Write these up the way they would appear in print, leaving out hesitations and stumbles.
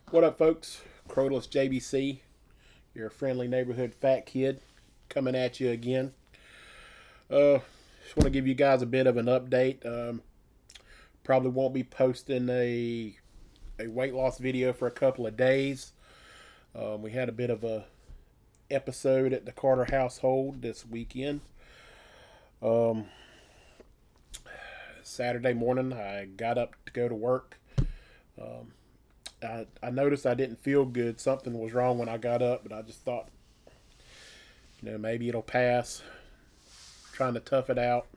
What up, folks? Crowless JBC, your friendly neighborhood fat kid, coming at you again. Just want to give you guys a bit of an update. Probably won't be posting a weight loss video for a couple of days. We had a bit of a episode at the Carter household this weekend. Um, Saturday morning, I got up to go to work. Um, I noticed I didn't feel good. Something was wrong when I got up, but I just thought, maybe it'll pass. Trying to tough it out.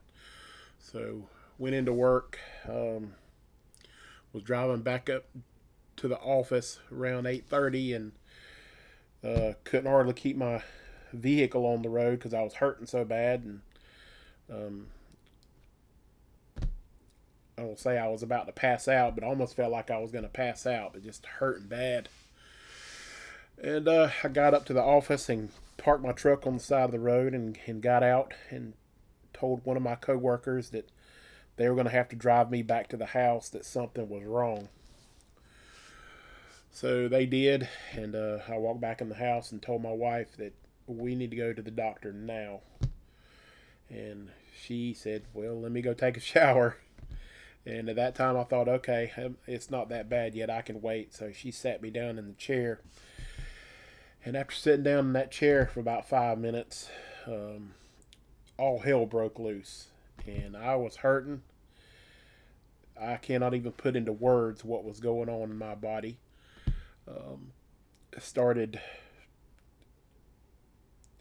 So went into work. Was driving back up to the office around 8:30 and couldn't hardly keep my vehicle on the road because I was hurting so bad. And um, I will say I was about to pass out, but I almost felt like I was going to pass out, but just hurting bad. And I got up to the office and parked my truck on the side of the road and got out and told one of my coworkers that they were going to have to drive me back to the house, that something was wrong. So they did, and I walked back in the house and told my wife that we need to go to the doctor now. And she said, well, let me go take a shower. And at that time I thought, okay, it's not that bad yet, I can wait. So she sat me down in the chair. And after sitting down in that chair for about 5 minutes, all hell broke loose. And I was hurting. I cannot even put into words what was going on in my body. Started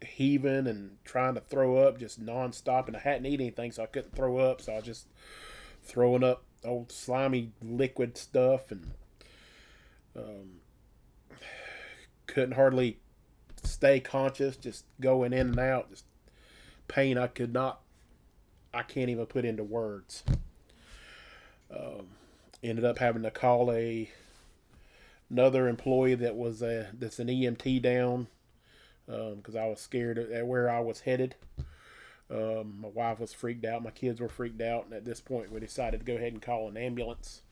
heaving and trying to throw up just nonstop, and I hadn't eaten anything, so I couldn't throw up. So I was just throwing up old slimy liquid stuff, and um, couldn't hardly stay conscious. Just going in and out, just pain I can't even put into words. Um, Ended up having to call another employee that's an EMT down because I was scared at where I was headed. My wife was freaked out. My kids were freaked out. And at this point, we decided to go ahead and call an ambulance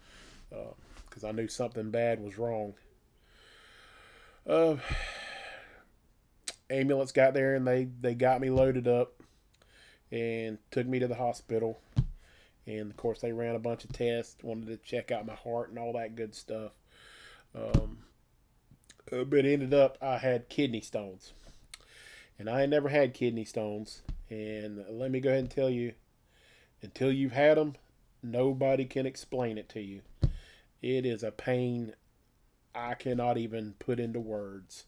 because I knew something bad was wrong. Uh, Ambulance got there and they got me loaded up and took me to the hospital. And of course, they ran a bunch of tests, wanted to check out my heart and all that good stuff. Um, but ended up, I had kidney stones. And I had never had kidney stones. And let me go ahead and tell you, until you've had them, nobody can explain it to you. It is a pain I cannot even put into words.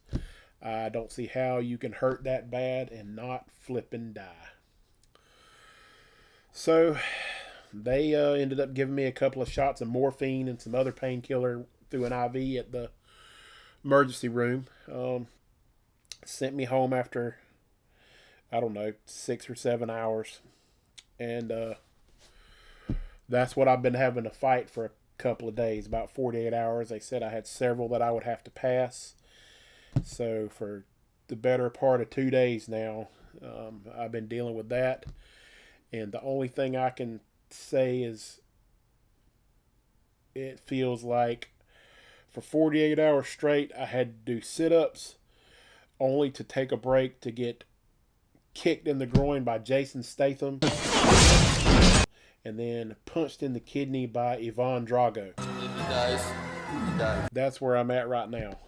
I don't see how you can hurt that bad and not flip and die. So they ended up giving me a couple of shots of morphine and some other painkiller through an IV at the emergency room. Sent me home after, I don't know, 6 or 7 hours. And that's what I've been having to fight for a couple of days, about 48 hours. They said I had several that I would have to pass. So for the better part of 2 days now, I've been dealing with that. And the only thing I can say is it feels like for 48 hours straight, I had to do sit-ups only to take a break to get kicked in the groin by Jason Statham and then punched in the kidney by Ivan Drago. If he dies, he dies. That's where I'm at right now.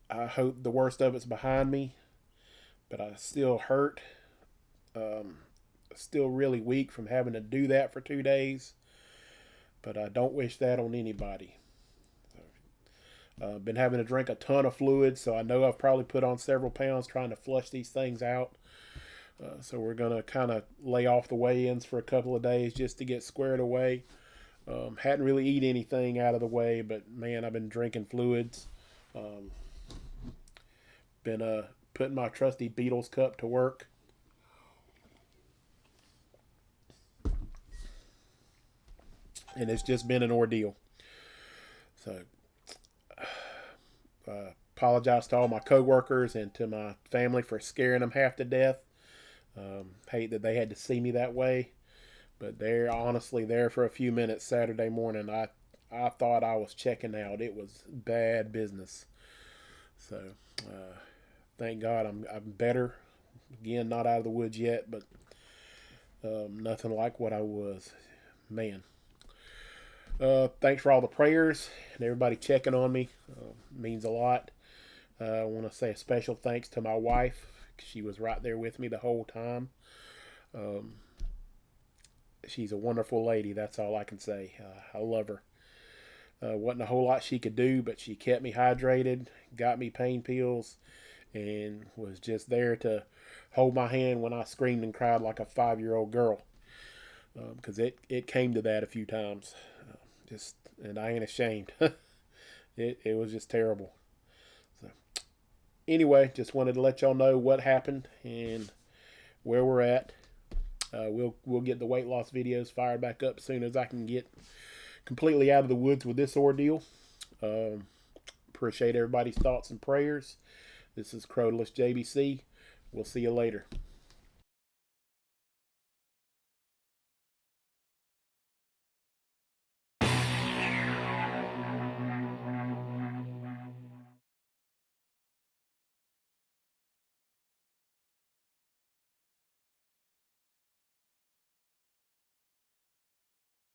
I hope the worst of it's behind me, but I still hurt. Still really weak from having to do that for 2 days, but I don't wish that on anybody. Been having to drink a ton of fluids, so I know I've probably put on several pounds trying to flush these things out. So we're going to kind of lay off the weigh-ins for a couple of days just to get squared away. Hadn't really eat anything out of the way, but man, I've been drinking fluids. Been putting my trusty Beatles cup to work. And it's just been an ordeal. So apologize to all my coworkers and to my family for scaring them half to death. Hate that they had to see me that way, but they're honestly there for a few minutes Saturday morning. I thought I was checking out. It was bad business. So, thank God I'm better. Again, not out of the woods yet, but nothing like what I was. Man. Thanks for all the prayers and everybody checking on me. Means a lot. I want to say a special thanks to my wife. She was right there with me the whole time. She's a wonderful lady. That's all I can say. I love her. Wasn't a whole lot she could do, but she kept me hydrated, got me pain pills, and was just there to hold my hand when I screamed and cried like a 5-year-old girl. Because it came to that a few times. And I ain't ashamed. It was just terrible. So anyway, just wanted to let y'all know what happened and where we're at. We'll get the weight loss videos fired back up as soon as I can get completely out of the woods with this ordeal. Appreciate everybody's thoughts and prayers. This is Crowless JBC. We'll see you later.